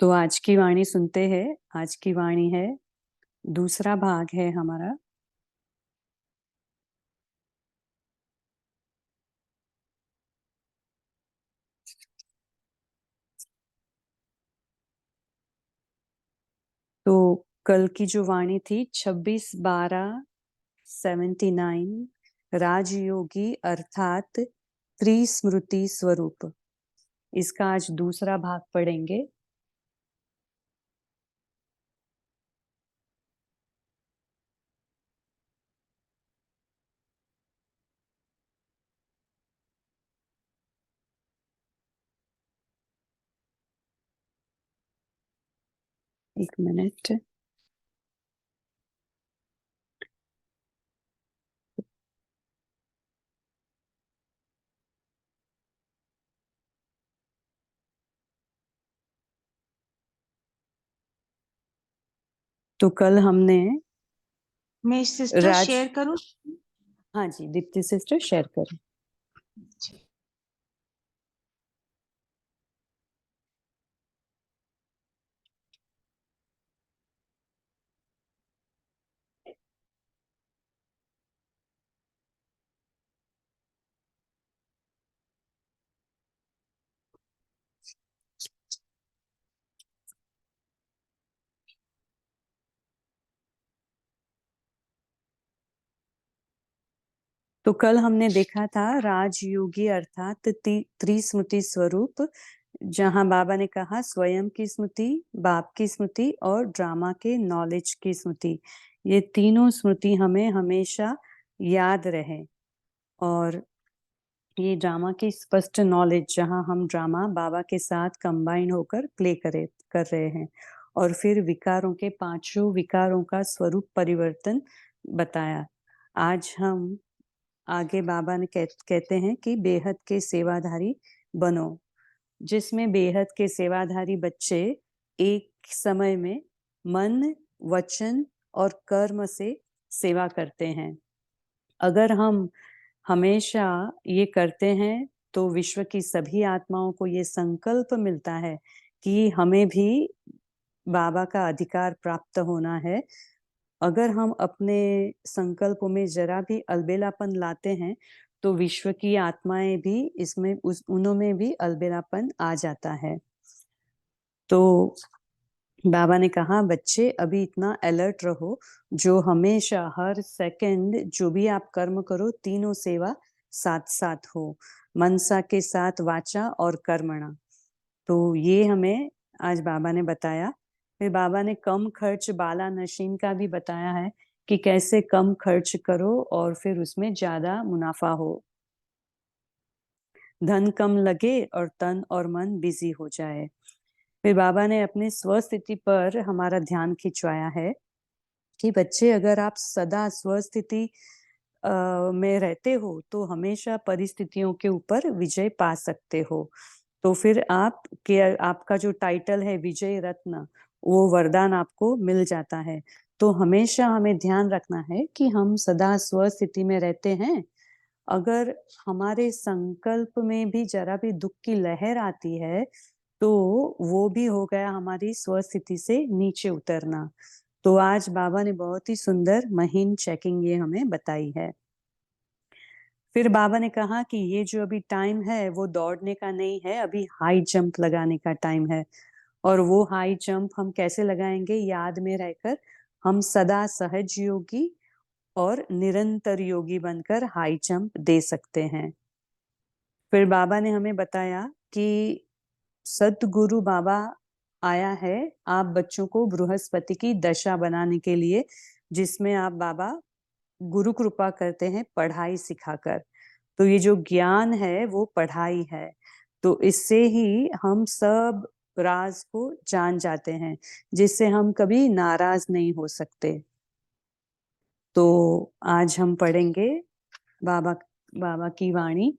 तो आज की वाणी सुनते हैं। आज की वाणी है, दूसरा भाग है हमारा। तो कल की जो वाणी थी 26/12/79, राजयोगी अर्थात त्रिस्मृति स्वरूप। इसका आज दूसरा भाग पढ़ेंगे। एक मिनट। तो कल हमने मैं सिस्टर राज शेयर करूं? हाँ जी, दीप्ति सिस्टर शेयर करें। तो कल हमने देखा था राजयोगी अर्थात त्रिस्मृति स्वरूप, जहां बाबा ने कहा स्वयं की स्मृति, बाप की स्मृति और ड्रामा के नॉलेज की स्मृति, ये तीनों स्मृति हमें हमेशा याद रहे। और ये ड्रामा की स्पष्ट नॉलेज, जहां हम ड्रामा बाबा के साथ कंबाइन होकर प्ले कर रहे हैं। और फिर विकारों के पांचों विकारों का स्वरूप परिवर्तन बताया। आज हम आगे बाबा ने कहते हैं कि बेहद के सेवाधारी बनो, जिसमें बेहद के सेवाधारी बच्चे एक समय में मन, वचन और कर्म से सेवा करते हैं। अगर हम हमेशा ये करते हैं तो विश्व की सभी आत्माओं को ये संकल्प मिलता है कि हमें भी बाबा का अधिकार प्राप्त होना है। अगर हम अपने संकल्पों में जरा भी अलबेलापन लाते हैं तो विश्व की आत्माएं भी इसमें उनमें भी अलबेलापन आ जाता है। तो बाबा ने कहा बच्चे अभी इतना अलर्ट रहो, जो हमेशा हर सेकंड जो भी आप कर्म करो तीनों सेवा साथ साथ हो, मनसा के साथ वाचा और कर्मणा। तो ये हमें आज बाबा ने बताया। फिर बाबा ने कम खर्च बाला नशीन का भी बताया है कि कैसे कम खर्च करो और फिर उसमें ज्यादा मुनाफा हो, धन कम लगे और तन और मन बिजी हो जाए। फिर बाबा ने अपने स्वस्थिति पर हमारा ध्यान खिंचवाया है कि बच्चे अगर आप सदा स्वस्थिति में रहते हो तो हमेशा परिस्थितियों के ऊपर विजय पा सकते हो। तो फिर आपका जो टाइटल है विजय रत्न, वो वरदान आपको मिल जाता है। तो हमेशा हमें ध्यान रखना है कि हम सदा स्वस्थिति में रहते हैं। अगर हमारे संकल्प में भी जरा भी दुख की लहर आती है तो वो भी हो गया हमारी स्वस्थिति से नीचे उतरना। तो आज बाबा ने बहुत ही सुंदर महीन चेकिंग ये हमें बताई है। फिर बाबा ने कहा कि ये जो अभी टाइम है वो दौड़ने का नहीं है, अभी हाई जंप लगाने का टाइम है। और वो हाई जंप हम कैसे लगाएंगे? याद में रहकर हम सदा सहज योगी और निरंतर योगी बनकर हाई जंप दे सकते हैं। फिर बाबा ने हमें बताया कि सतगुरु बाबा आया है आप बच्चों को बृहस्पति की दशा बनाने के लिए, जिसमें आप बाबा गुरु कृपा करते हैं पढ़ाई सिखाकर। तो ये जो ज्ञान है वो पढ़ाई है। तो इससे ही हम सब राज को जान जाते हैं, जिससे हम कभी नाराज नहीं हो सकते। तो आज हम पढ़ेंगे बाबा बाबा की वाणी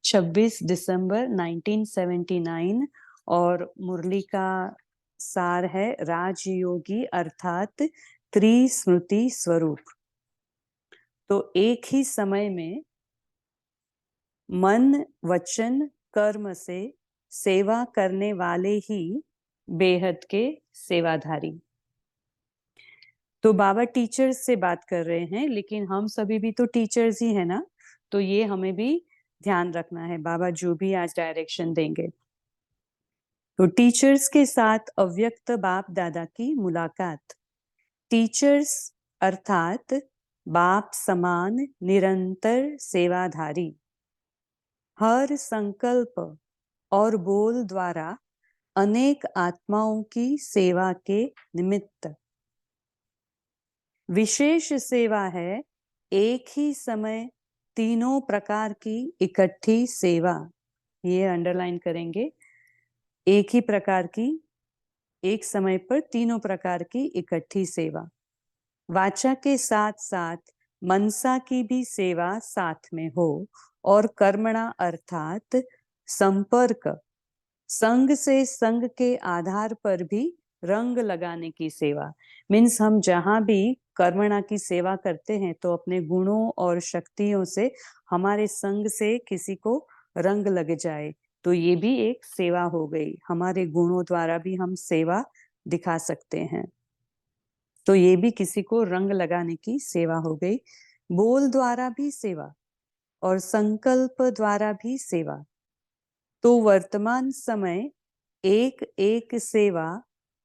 26 दिसंबर 1979, और मुरली का सार है राजयोगी अर्थात त्रिस्मृति स्वरूप। तो एक ही समय में मन, वचन, कर्म से सेवा करने वाले ही बेहद के सेवाधारी। तो बाबा टीचर्स से बात कर रहे हैं, लेकिन हम सभी भी तो टीचर्स ही है ना, तो ये हमें भी ध्यान रखना है, बाबा जो भी आज डायरेक्शन देंगे। तो टीचर्स के साथ अव्यक्त बाप दादा की मुलाकात। टीचर्स अर्थात बाप समान निरंतर सेवाधारी, हर संकल्प और बोल द्वारा अनेक आत्माओं की सेवा के निमित्त। विशेष सेवा है एक ही समय तीनों प्रकार की इकट्ठी सेवा। ये अंडरलाइन करेंगे, एक ही प्रकार की, एक समय पर तीनों प्रकार की इकट्ठी सेवा। वाचा के साथ साथ मनसा की भी सेवा साथ में हो, और कर्मणा अर्थात संपर्क, संग से संग के आधार पर भी रंग लगाने की सेवा। मीन्स हम जहां भी कर्मणा की सेवा करते हैं तो अपने गुणों और शक्तियों से हमारे संग से किसी को रंग लग जाए, तो ये भी एक सेवा हो गई। हमारे गुणों द्वारा भी हम सेवा दिखा सकते हैं, तो ये भी किसी को रंग लगाने की सेवा हो गई। बोल द्वारा भी सेवा और संकल्प द्वारा भी सेवा। तो वर्तमान समय एक एक सेवा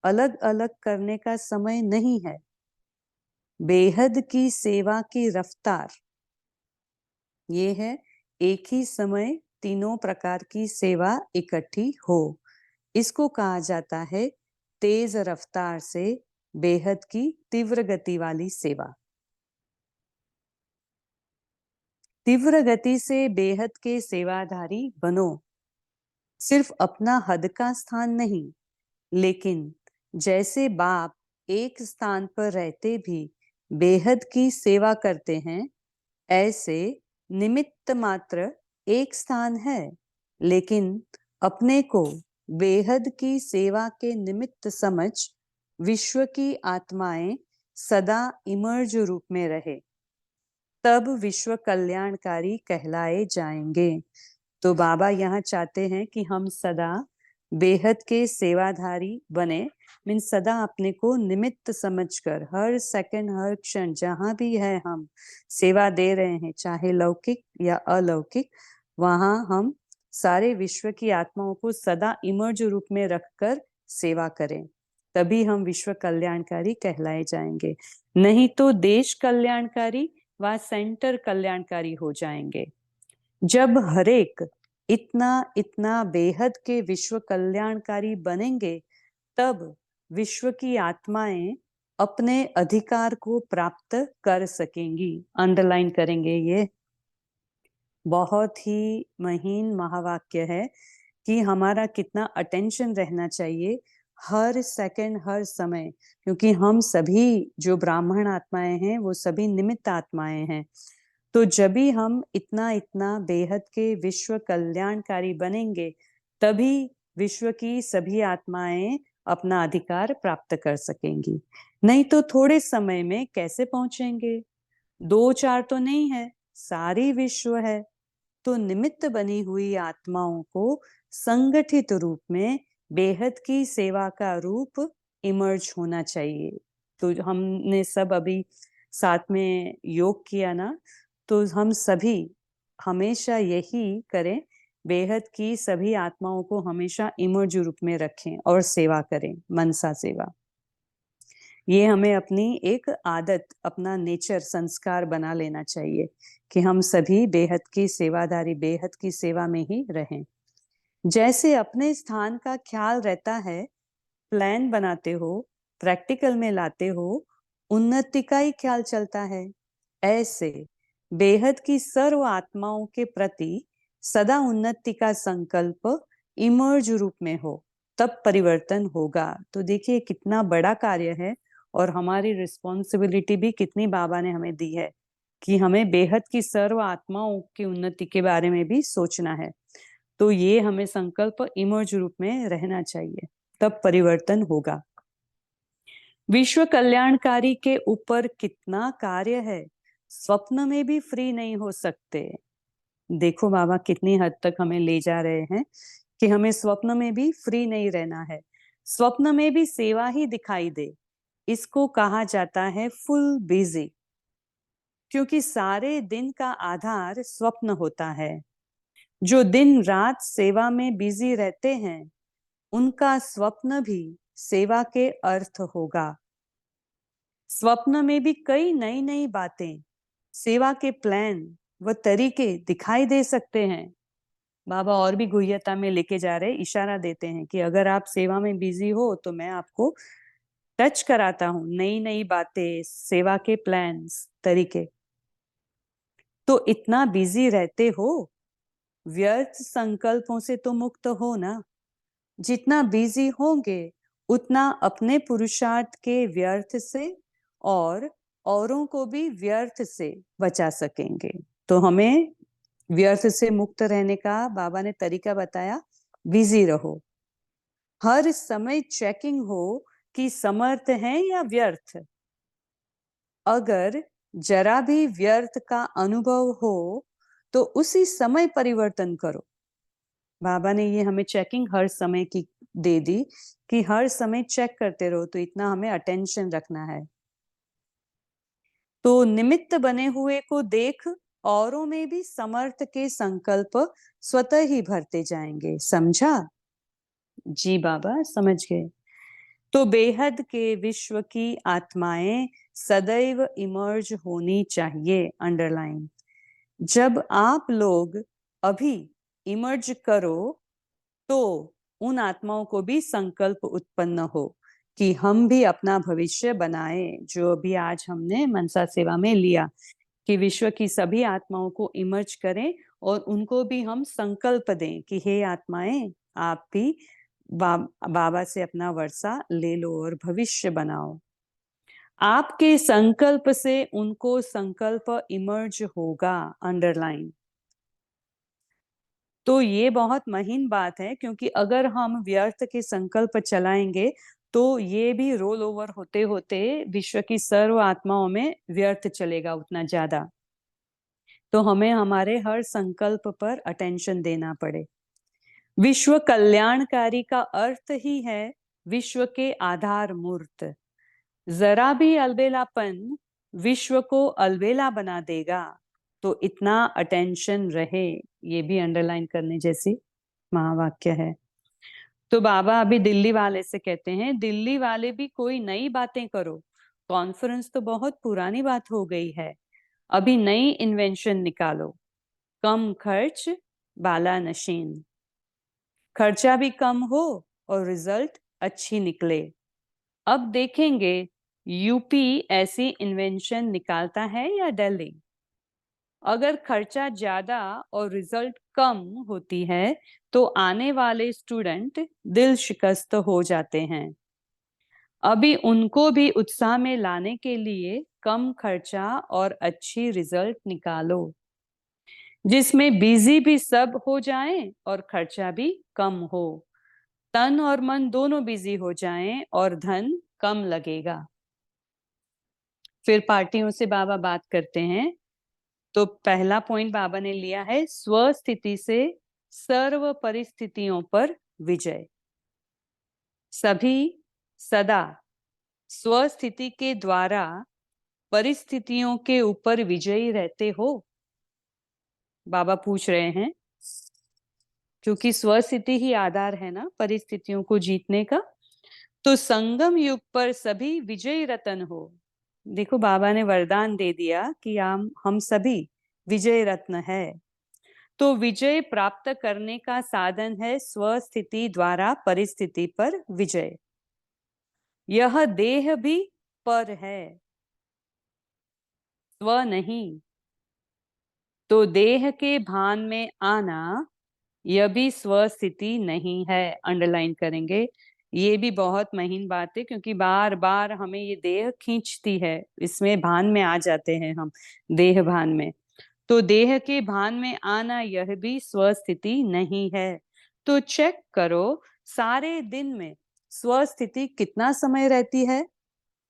अलग अलग करने का समय नहीं है। बेहद की सेवा की रफ्तार ये है एक ही समय तीनों प्रकार की सेवा इकट्ठी हो। इसको कहा जाता है तेज रफ्तार से बेहद की तीव्र गति वाली सेवा। तीव्र गति से बेहद के सेवाधारी बनो। सिर्फ अपना हद का स्थान नहीं, लेकिन जैसे बाप एक स्थान पर रहते भी बेहद की सेवा करते हैं, ऐसे निमित्त मात्र एक स्थान है, लेकिन अपने को बेहद की सेवा के निमित्त समझ विश्व की आत्माएं सदा इमर्ज रूप में रहे, तब विश्व कल्याणकारी कहलाए जाएंगे। तो बाबा यहाँ चाहते हैं कि हम सदा बेहद के सेवाधारी बने। मीन सदा अपने को निमित्त समझकर हर सेकंड हर क्षण जहां भी है हम सेवा दे रहे हैं, चाहे लौकिक या अलौकिक, वहां हम सारे विश्व की आत्माओं को सदा इमर्ज रूप में रखकर सेवा करें, तभी हम विश्व कल्याणकारी कहलाए जाएंगे। नहीं तो देश कल्याणकारी व सेंटर कल्याणकारी हो जाएंगे। जब हरेक इतना इतना बेहद के विश्व कल्याणकारी बनेंगे, तब विश्व की आत्माएं अपने अधिकार को प्राप्त कर सकेंगी। अंडरलाइन करेंगे, ये बहुत ही महीन महावाक्य है कि हमारा कितना अटेंशन रहना चाहिए हर सेकंड हर समय, क्योंकि हम सभी जो ब्राह्मण आत्माएं हैं वो सभी निमित्त आत्माएं हैं। तो जब भी हम इतना इतना बेहद के विश्व कल्याणकारी बनेंगे, तभी विश्व की सभी आत्माएं अपना अधिकार प्राप्त कर सकेंगी। नहीं तो थोड़े समय में कैसे पहुंचेंगे? दो चार तो नहीं है, सारी विश्व है। तो निमित्त बनी हुई आत्माओं को संगठित रूप में बेहद की सेवा का रूप इमर्ज होना चाहिए। तो हमने सब अभी साथ में योग किया ना, तो हम सभी हमेशा यही करें, बेहद की सभी आत्माओं को हमेशा इमर्ज रूप में रखें और सेवा करें, मनसा सेवा। ये हमें अपनी एक आदत, अपना नेचर, संस्कार बना लेना चाहिए कि हम सभी बेहद की सेवादारी, बेहद की सेवा में ही रहें। जैसे अपने स्थान का ख्याल रहता है, प्लान बनाते हो, प्रैक्टिकल में लाते हो, उन्नति का ही ख्याल चलता है, ऐसे बेहद की सर्व आत्माओं के प्रति सदा उन्नति का संकल्प इमर्ज रूप में हो, तब परिवर्तन होगा। तो देखिए कितना बड़ा कार्य है, और हमारी रिस्पॉन्सिबिलिटी भी कितनी बाबा ने हमें दी है कि हमें बेहद की सर्व आत्माओं की उन्नति के बारे में भी सोचना है। तो ये हमें संकल्प इमर्ज रूप में रहना चाहिए, तब परिवर्तन होगा। विश्व कल्याणकारी के ऊपर कितना कार्य है, स्वप्न में भी फ्री नहीं हो सकते। देखो बाबा कितनी हद तक हमें ले जा रहे हैं कि हमें स्वप्न में भी फ्री नहीं रहना है। स्वप्न में भी सेवा ही दिखाई दे, इसको कहा जाता है फुल बिजी, क्योंकि सारे दिन का आधार स्वप्न होता है। जो दिन रात सेवा में बिजी रहते हैं, उनका स्वप्न भी सेवा के अर्थ होगा। स्वप्न में भी कई नई नई बातें, सेवा के प्लान व तरीके दिखाई दे सकते हैं। बाबा और भी गुह्यता में लेके जा रहे, इशारा देते हैं कि अगर आप सेवा में बिजी हो तो मैं आपको टच कराता हूं नई नई बातें, सेवा के प्लान्स, तरीके। तो इतना बिजी रहते हो, व्यर्थ संकल्पों से तो मुक्त हो ना। जितना बिजी होंगे उतना अपने पुरुषार्थ के व्यर्थ से और औरों को भी व्यर्थ से बचा सकेंगे। तो हमें व्यर्थ से मुक्त रहने का बाबा ने तरीका बताया, बिजी रहो। हर समय चेकिंग हो कि समर्थ है या व्यर्थ। अगर जरा भी व्यर्थ का अनुभव हो तो उसी समय परिवर्तन करो। बाबा ने ये हमें चेकिंग हर समय की दे दी कि हर समय चेक करते रहो, तो इतना हमें अटेंशन रखना है। तो निमित्त बने हुए को देख औरों में भी समर्थ के संकल्प स्वतः ही भरते जाएंगे। समझा? जी बाबा, समझ गए। तो बेहद के विश्व की आत्माएं सदैव इमर्ज होनी चाहिए। अंडरलाइन। जब आप लोग अभी इमर्ज करो तो उन आत्माओं को भी संकल्प उत्पन्न हो कि हम भी अपना भविष्य बनाए, जो अभी आज हमने मनसा सेवा में लिया कि विश्व की सभी आत्माओं को इमर्ज करें और उनको भी हम संकल्प दें कि हे आत्माएं, आप भी बाबा से अपना वर्षा ले लो और भविष्य बनाओ। आपके संकल्प से उनको संकल्प इमर्ज होगा। अंडरलाइन। तो ये बहुत महीन बात है, क्योंकि अगर हम व्यर्थ के संकल्प चलाएंगे तो ये भी रोल ओवर होते होते विश्व की सर्व आत्माओं में व्यर्थ चलेगा उतना ज्यादा। तो हमें हमारे हर संकल्प पर अटेंशन देना पड़े। विश्व कल्याणकारी का अर्थ ही है विश्व के आधार मूर्त। जरा भी अलबेलापन विश्व को अलबेला बना देगा, तो इतना अटेंशन रहे। ये भी अंडरलाइन करने जैसी महावाक्य है। तो बाबा अभी दिल्ली वाले से कहते हैं, दिल्ली वाले भी कोई नई बातें करो। कॉन्फ्रेंस तो बहुत पुरानी बात हो गई है, अभी नई इन्वेंशन निकालो। कम खर्च, बाला नशीन। खर्चा भी कम हो और रिजल्ट अच्छी निकले। अब देखेंगे यूपी ऐसी इन्वेंशन निकालता है या दिल्ली। अगर खर्चा ज्यादा और रिजल्ट कम होती है तो आने वाले स्टूडेंट दिल शिकस्त हो जाते हैं। अभी उनको भी उत्साह में लाने के लिए कम खर्चा और अच्छी रिजल्ट निकालो, जिसमें बिजी भी सब हो जाएं और खर्चा भी कम हो। तन और मन दोनों बिजी हो जाएं और धन कम लगेगा। फिर पार्टियों से बाबा बात करते हैं। तो पहला पॉइंट बाबा ने लिया है, स्वस्थिति से सर्व परिस्थितियों पर विजय। सभी सदा स्वस्थिति के द्वारा परिस्थितियों के ऊपर विजयी रहते हो। बाबा पूछ रहे हैं, क्योंकि स्वस्थिति ही आधार है ना परिस्थितियों को जीतने का। तो संगम युग पर सभी विजयी रत्न हो। देखो, बाबा ने वरदान दे दिया कि हम सभी विजय रत्न है। तो विजय प्राप्त करने का साधन है स्वस्थिति द्वारा परिस्थिति पर विजय। यह देह भी पर है, स्व नहीं। तो देह के भान में आना यह भी स्वस्थिति नहीं है। अंडरलाइन करेंगे। ये भी बहुत महीन बात है, क्योंकि बार बार हमें ये देह खींचती है, इसमें भान में आ जाते हैं हम, देह भान में। तो देह के भान में आना यह भी स्वस्थिति नहीं है। तो चेक करो सारे दिन में स्वस्थिति कितना समय रहती है।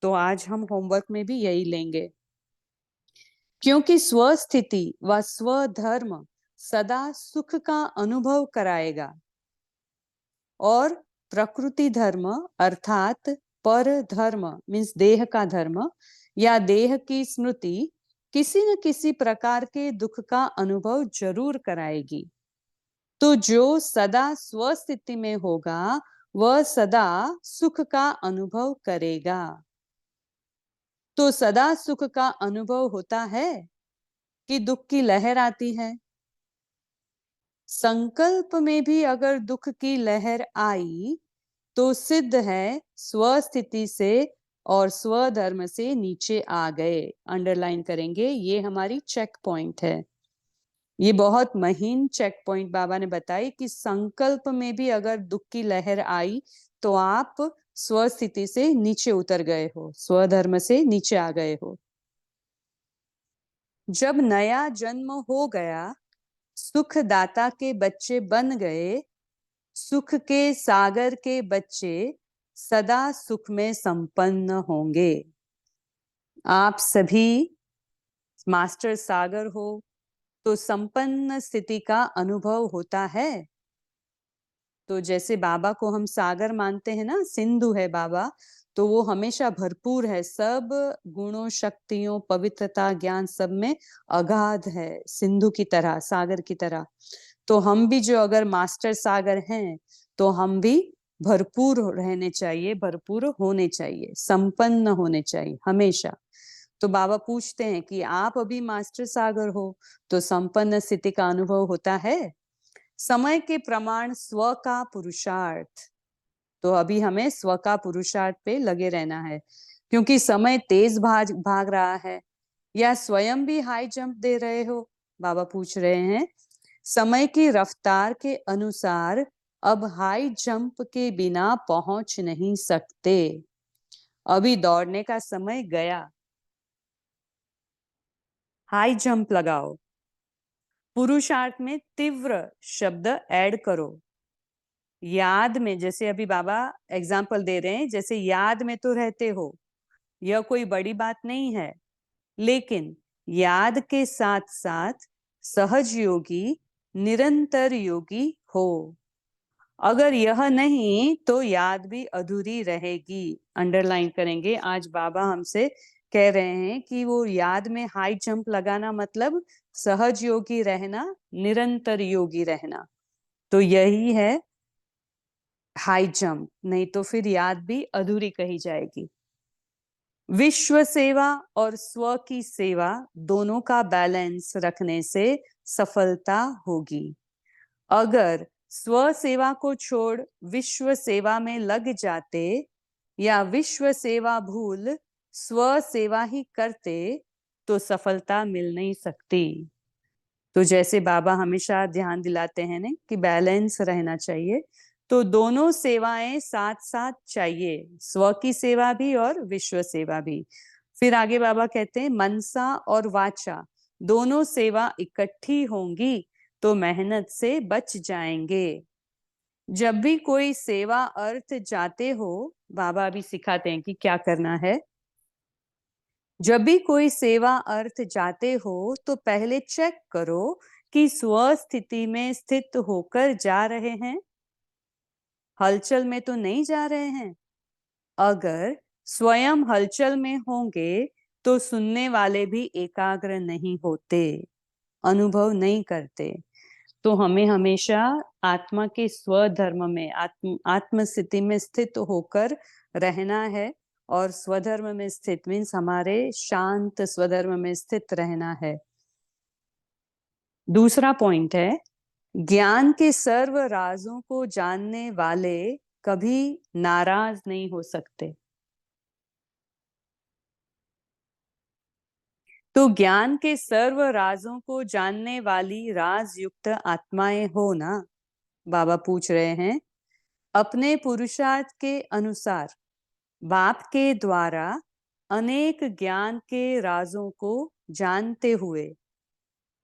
तो आज हम होमवर्क में भी यही लेंगे, क्योंकि स्वस्थिति व स्वधर्म सदा सुख का अनुभव कराएगा और प्रकृति धर्म अर्थात पर धर्म मीन्स देह का धर्म या देह की स्मृति किसी न किसी प्रकार के दुख का अनुभव जरूर कराएगी। तो जो सदा स्वस्थिति में होगा वह सदा सुख का अनुभव करेगा। तो सदा सुख का अनुभव होता है कि दुख की लहर आती है। संकल्प में भी अगर दुख की लहर आई तो सिद्ध है स्वस्थिति से और स्वधर्म से नीचे आ गए। अंडरलाइन करेंगे, ये हमारी चेक पॉइंट है। ये बहुत महीन चेक पॉइंट बाबा ने बताई कि संकल्प में भी अगर दुख की लहर आई तो आप स्वस्थिति से नीचे उतर गए हो, स्वधर्म से नीचे आ गए हो। जब नया जन्म हो गया, सुखदाता के बच्चे बन गए, सुख के सागर के बच्चे सदा सुख में संपन्न होंगे। आप सभी मास्टर सागर हो तो संपन्न स्थिति का अनुभव होता है। तो जैसे बाबा को हम सागर मानते हैं ना, सिंधु है बाबा, तो वो हमेशा भरपूर है, सब गुणों शक्तियों पवित्रता ज्ञान सब में अगाध है, सिंधु की तरह सागर की तरह। तो हम भी जो अगर मास्टर सागर हैं तो हम भी भरपूर रहने चाहिए, भरपूर होने चाहिए, संपन्न होने चाहिए हमेशा। तो बाबा पूछते हैं कि आप अभी मास्टर सागर हो तो संपन्न स्थिति का अनुभव होता है। समय के प्रमाण स्व का पुरुषार्थ, तो अभी हमें स्व का पुरुषार्थ पे लगे रहना है, क्योंकि समय तेज भाग रहा है। या स्वयं भी हाई जंप दे रहे हो, बाबा पूछ रहे हैं। समय की रफ्तार के अनुसार अब हाई जंप के बिना पहुंच नहीं सकते। अभी दौड़ने का समय गया, हाई जंप लगाओ। पुरुषार्थ में तीव्र शब्द ऐड करो। याद में, जैसे अभी बाबा एग्जाम्पल दे रहे हैं, जैसे याद में तो रहते हो, यह कोई बड़ी बात नहीं है, लेकिन याद के साथ साथ सहज योगी निरंतर योगी हो। अगर यह नहीं तो याद भी अधूरी रहेगी। अंडरलाइन करेंगे, आज बाबा हमसे कह रहे हैं कि वो याद में हाई जंप लगाना मतलब सहज योगी रहना, निरंतर योगी रहना। तो यही है हाई जंप, नहीं तो फिर याद भी अधूरी कही जाएगी। विश्व सेवा और स्व की सेवा दोनों का बैलेंस रखने से सफलता होगी। अगर स्व सेवा को छोड़ विश्व सेवा में लग जाते या विश्व सेवा भूल स्व सेवा ही करते तो सफलता मिल नहीं सकती। तो जैसे बाबा हमेशा ध्यान दिलाते हैं ना कि बैलेंस रहना चाहिए, तो दोनों सेवाएं साथ साथ चाहिए, स्व की सेवा भी और विश्व सेवा भी। फिर आगे बाबा कहते हैं मनसा और वाचा दोनों सेवा इकट्ठी होंगी तो मेहनत से बच जाएंगे। जब भी कोई सेवा अर्थ जाते हो, बाबा अभी सिखाते हैं कि क्या करना है। जब भी कोई सेवा अर्थ जाते हो तो पहले चेक करो कि स्व स्थिति में स्थित होकर जा रहे हैं, हलचल में तो नहीं जा रहे हैं। अगर स्वयं हलचल में होंगे तो सुनने वाले भी एकाग्र नहीं होते, अनुभव नहीं करते। तो हमें हमेशा आत्मा के स्वधर्म में आत्म स्थिति में स्थित होकर रहना है, और स्वधर्म में स्थित मीन्स हमारे शांत स्वधर्म में स्थित रहना है। दूसरा पॉइंट है, ज्ञान के सर्व राजों को जानने वाले कभी नाराज नहीं हो सकते। तो ज्ञान के सर्व राजों को जानने वाली राज युक्त आत्माएं हो ना, बाबा पूछ रहे हैं। अपने पुरुषार्थ के अनुसार बाप के द्वारा अनेक ज्ञान के राजों को जानते हुए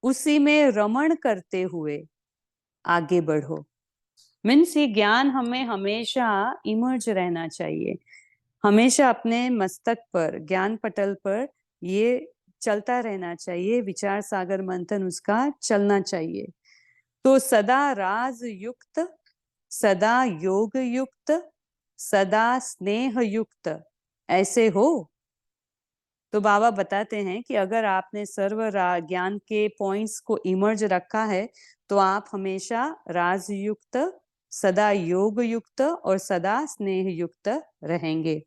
उसी में रमण करते हुए आगे बढ़ो। मीन्स ये ज्ञान हमें हमेशा इमर्ज रहना चाहिए, हमेशा अपने मस्तक पर ज्ञान पटल पर ये चलता रहना चाहिए, विचार सागर मंथन उसका चलना चाहिए। तो सदा राज युक्त सदा योग युक्त, सदा स्नेह युक्त, ऐसे हो। तो बाबा बताते हैं कि अगर आपने सर्व ज्ञान के पॉइंट्स को इमर्ज रखा है तो आप हमेशा राजयुक्त, सदा योग युक्त और सदा स्नेह युक्त रहेंगे।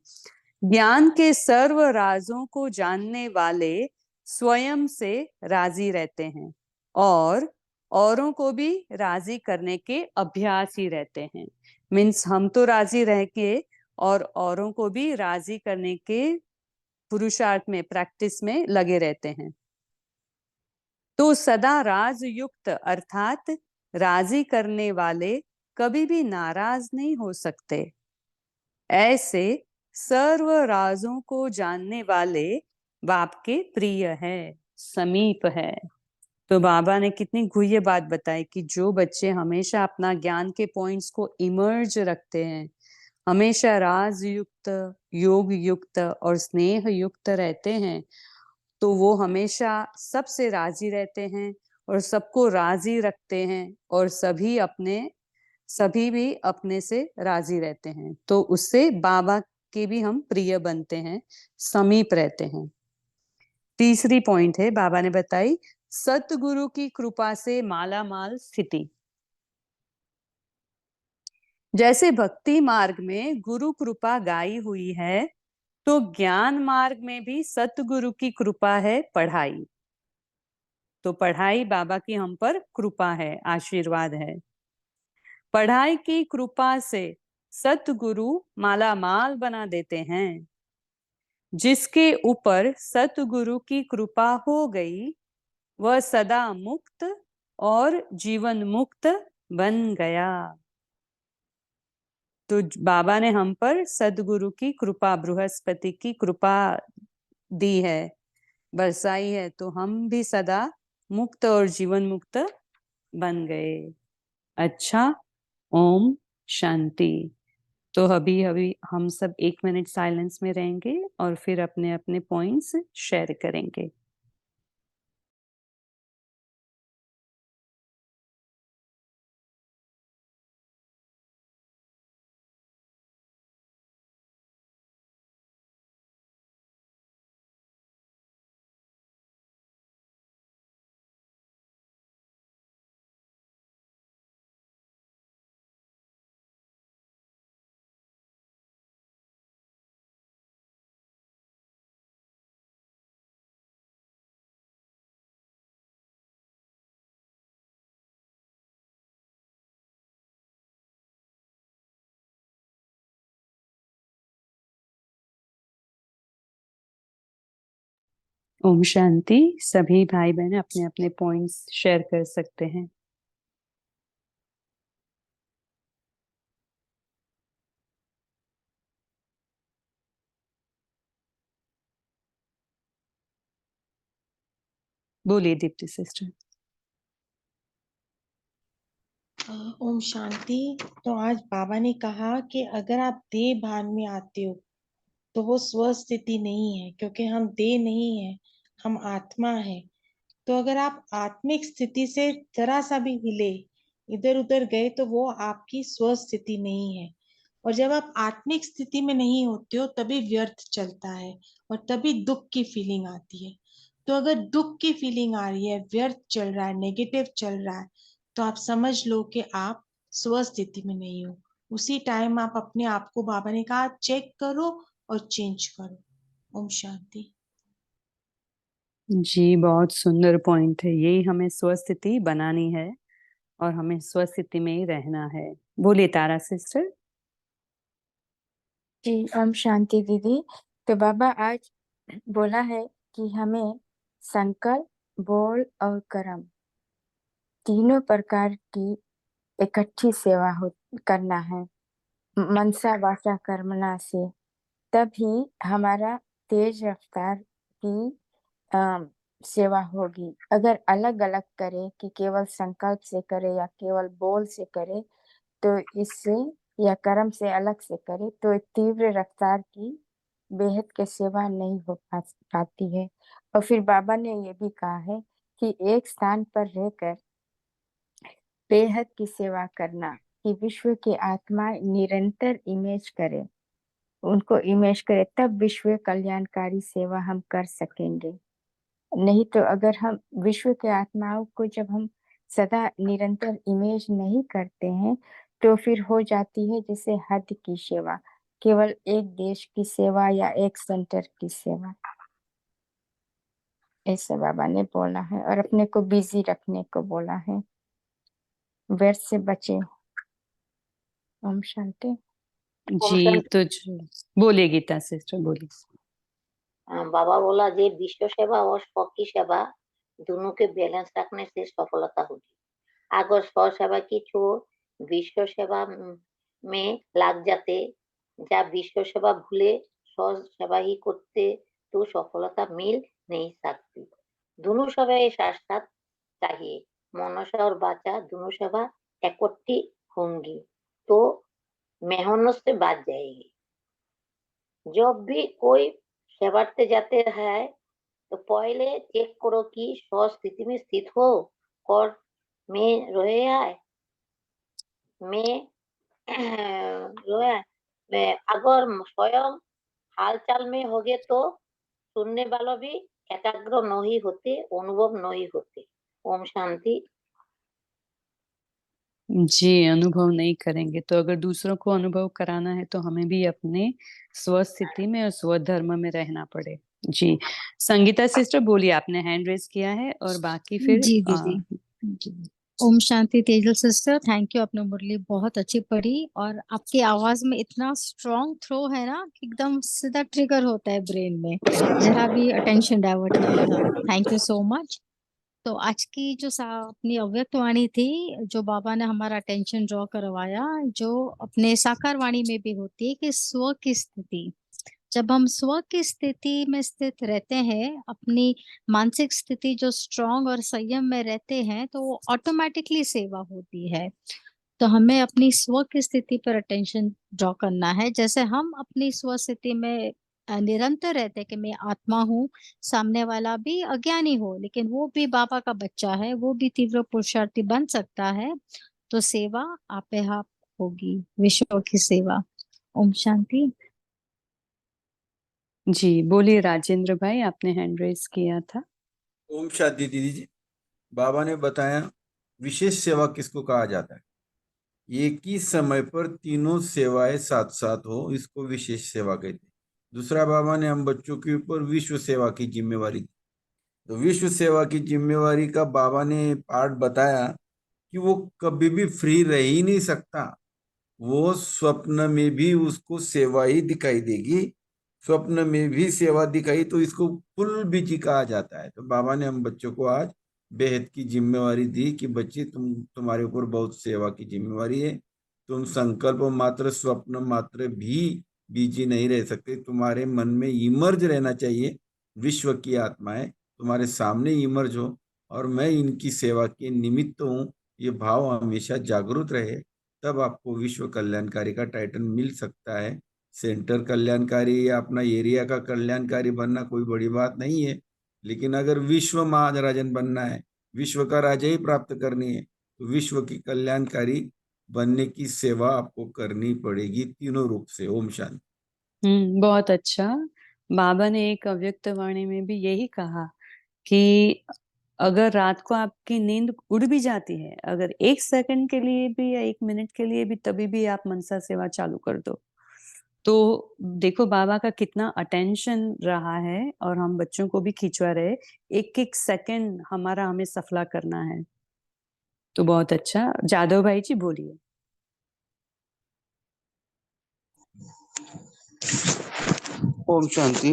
ज्ञान के सर्व राजों को जानने वाले स्वयं से राजी रहते हैं और औरों को भी राजी करने के अभ्यास ही रहते हैं। मीन्स हम तो राजी रह के और औरों को भी राजी करने के पुरुषार्थ में, प्रैक्टिस में लगे रहते हैं। तो सदा राजयुक्त अर्थात राजी करने वाले कभी भी नाराज नहीं हो सकते। ऐसे सर्व राजों को जानने वाले बाप के प्रिय है, समीप है। तो बाबा ने कितनी गुह्य बात बताई कि जो बच्चे हमेशा अपना ज्ञान के पॉइंट्स को इमर्ज रखते हैं, हमेशा राज युक्त, योग युक्त और स्नेह युक्त रहते हैं, तो वो हमेशा सबसे राजी रहते हैं और सबको राजी रखते हैं और सभी भी अपने से राजी रहते हैं। तो उससे बाबा के भी हम प्रिय बनते हैं, समीप रहते हैं। तीसरी पॉइंट है, बाबा ने बताई सतगुरु की कृपा से माला माल स्थिति। जैसे भक्ति मार्ग में गुरु कृपा गाई हुई है, तो ज्ञान मार्ग में भी सतगुरु की कृपा है, पढ़ाई। तो पढ़ाई बाबा की हम पर कृपा है, आशीर्वाद है। पढ़ाई की कृपा से सतगुरु माला माल बना देते हैं। जिसके ऊपर सतगुरु की कृपा हो गई, वह सदा मुक्त और जीवन मुक्त बन गया। तो बाबा ने हम पर सदगुरु की कृपा, बृहस्पति की कृपा दी है, बरसाई है, तो हम भी सदा मुक्त और जीवन मुक्त बन गए। अच्छा, ओम शांति। तो अभी अभी हम सब 1 मिनट साइलेंस में रहेंगे और फिर अपने अपने पॉइंट्स शेयर करेंगे। ओम शांति। सभी भाई बहन अपने अपने पॉइंट्स शेयर कर सकते हैं। बोलिए दीप्ति सिस्टर। ओम शांति। तो आज बाबा ने कहा कि अगर आप देह भान में आते हो तो वो स्व स्थिति नहीं है, क्योंकि हम देह नहीं है, हम आत्मा है। तो अगर आप आत्मिक स्थिति से जरा सा भी हिले, इधर उधर गए, तो वो आपकी स्व स्थिति नहीं है। और जब आप आत्मिक स्थिति में नहीं होते हो तभी व्यर्थ चलता है और तभी दुख की फीलिंग आती है। तो अगर दुख की फीलिंग आ रही है, व्यर्थ चल रहा है, नेगेटिव चल रहा है, तो आप समझ लो कि आप स्व स्थिति में नहीं हो। उसी टाइम आप अपने आप को, बाबा ने कहा, चेक करो और चेंज करो। ओम शांति। जी, बहुत सुंदर पॉइंट है। यही हमें स्वस्थिति बनानी है और हमें स्वस्थिति में ही रहना है। बोलिए तारा सिस्टर। जी, ओम शांति दीदी। तो बाबा आज बोला है कि हमें संकल्प, बोल और कर्म तीनों प्रकार की इकट्ठी सेवा करना है, मनसा वाचा कर्मणा से। तभी हमारा तेज रफ्तार की सेवा होगी। अगर अलग अलग करे कि केवल संकल्प से करे या केवल बोल से करे, तो इससे या कर्म से अलग से करे, तो तीव्र रफ्तार की बेहद के सेवा नहीं हो पाती है। और फिर बाबा ने ये भी कहा है कि एक स्थान पर रहकर बेहद की सेवा करना कि विश्व की आत्मा निरंतर इमेज करे, उनको इमेज करे, तब विश्व कल्याणकारी सेवा हम कर सकेंगे। नहीं तो अगर हम विश्व के आत्माओं को जब हम सदा निरंतर इमेज नहीं करते हैं तो फिर हो जाती है जैसे हद की सेवा, केवल एक देश की सेवा या एक सेंटर की सेवा। ऐसे बाबा ने बोला है और अपने को बिजी रखने को बोला है, व्यर्थ से बचे। ओम शांति। ओम जी शांति। तो बोलिए गीता सिस्टर, बोलिए। बाबा बोला जे विश्व सेवा और स्व की सेवा दोनों के बैलेंस रखने से सफलता होगी। अगर स्व सेवा की छोड़ विश्व सेवा में लग जाते या विश्व सेवा भूले स्व सेवा ही करते तो सफलता मिल नहीं सकती। दोनों सेवा एक साथ चाहिए, मनसा और वाचा दोनों सेवा इकट्ठी होंगी तो मेहनत से बच जाएगी। जब भी कोई सेवाते जाते हैं तो पहले चेक करो कि स्व स्थिति में स्थित हो और में रहे है में रहे है। अगर स्वयं हालचाल में हो गए तो सुनने वालों भी एकाग्र नहीं होते, अनुभव नहीं होते। ओम शांति। जी, अनुभव नहीं करेंगे तो अगर दूसरों को अनुभव कराना है तो हमें भी अपने स्वस्थिति में और स्वधर्म में रहना पड़े। जी, संगीता सिस्टर बोलिए, आपने हैंड रेज किया है और बाकी फिर जी दीदी। जी। Om Shanti Tejal sister, thank you, आपने मुरली बहुत अच्छी पढ़ी और आपकी आवाज में इतना स्ट्रॉन्ग थ्रो है ना कि एकदम सीधा ट्रिगर होता है ब्रेन में, जरा भी अटेंशन डाइवर्ट नहीं होता। Thank you so much. तो आज की जो अपनी अव्यक्त वाणी थी, जो बाबा ने हमारा अटेंशन ड्रॉ करवाया, जो अपने साकार वाणी में भी होती है कि स्व की स्थिति, जब हम स्व की स्थिति में स्थित रहते हैं, अपनी मानसिक स्थिति जो स्ट्रांग और संयम में रहते हैं, तो वो ऑटोमेटिकली सेवा होती है। तो हमें अपनी स्व की स्थिति पर अटेंशन ड्रॉ करना है। जैसे हम अपनी स्व स्थिति में निरंतर रहते हैं कि मैं आत्मा हूँ, सामने वाला भी अज्ञानी हो लेकिन वो भी बाबा का बच्चा है, वो भी तीव्र पुरुषार्थी बन सकता है, तो सेवा आपे आप होगी, विश्व की सेवा। ओम शांति। जी, बोलिए राजेंद्र भाई, आपने हैंड रेज किया था। ओम शांति दीदी जी। बाबा ने बताया विशेष सेवा किसको कहा जाता है। एक ही समय पर तीनों सेवाएं साथ साथ हो, इसको विशेष सेवा कहते हैं। दूसरा, बाबा ने हम बच्चों के ऊपर विश्व सेवा की जिम्मेवारी दी। तो विश्व सेवा की जिम्मेवारी का बाबा ने पार्ट बताया कि वो कभी भी फ्री रह ही नहीं सकता, वो स्वप्न में भी उसको सेवा ही दिखाई देगी। स्वप्न में भी सेवा दिखाई तो इसको फुल बिजी कहा जाता है। तो बाबा ने हम बच्चों को आज बेहद की जिम्मेवारी दी कि बच्चे तुम्हारे ऊपर बहुत सेवा की जिम्मेवारी है। तुम संकल्प मात्र स्वप्न मात्र भी बिजी नहीं रह सकते, तुम्हारे मन में इमर्ज रहना चाहिए। विश्व की आत्माएं तुम्हारे सामने इमर्ज हो और मैं इनकी सेवा के निमित्त हूँ, ये भाव हमेशा जागरूक रहे, तब आपको विश्व कल्याणकारी का टाइटल मिल सकता है। सेंटर कल्याणकारी या अपना एरिया का कल्याणकारी बनना कोई बड़ी बात नहीं है, लेकिन अगर विश्व महाराजन बनना है, विश्व का राजा ही प्राप्त करनी है, तो विश्व की कल्याणकारी बनने की सेवा आपको करनी पड़ेगी तीनों रूप से। ओम शांति। बहुत अच्छा। बाबा ने एक अव्यक्त वाणी में भी यही कहा कि अगर रात को आपकी नींद उड़ भी जाती है, अगर 1 सेकंड के लिए भी या 1 मिनट के लिए भी, तभी भी आप मनसा सेवा चालू कर दो। तो देखो बाबा का कितना अटेंशन रहा है और हम बच्चों को भी खिंचवा रहे, एक-एक सेकंड हमारा हमें सफला करना है। तो बहुत अच्छा। जादव भाई जी बोलिए। ओम शांति।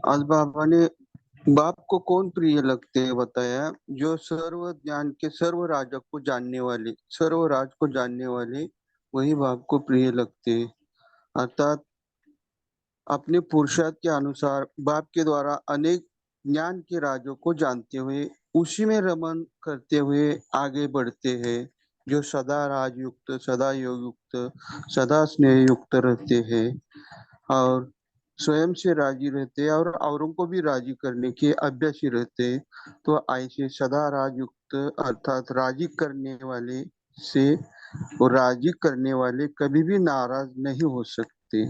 आज बाबा ने बाप को कौन प्रिय लगते हैं बताया, जो सर्व ज्ञान के सर्व राज को जानने वाले, सर्व राज को जानने वाले, वही बाप को प्रिय लगते हैं। अर्थात अपने पुरुषार्थ के अनुसार बाप के द्वारा अनेक ज्ञान के राजों को जानते हुए उसी में रमन करते हुए आगे बढ़ते हैं, जो सदा राजयुक्त, सदा योग युक्त, सदा स्नेह युक्त रहते हैं और स्वयं से राजी रहते हैं और औरों को भी राजी करने के अभ्यासी रहते हैं। तो ऐसे सदा राजयुक्त अर्थात राजी करने वाले से और राजी करने वाले कभी भी नाराज नहीं हो सकते।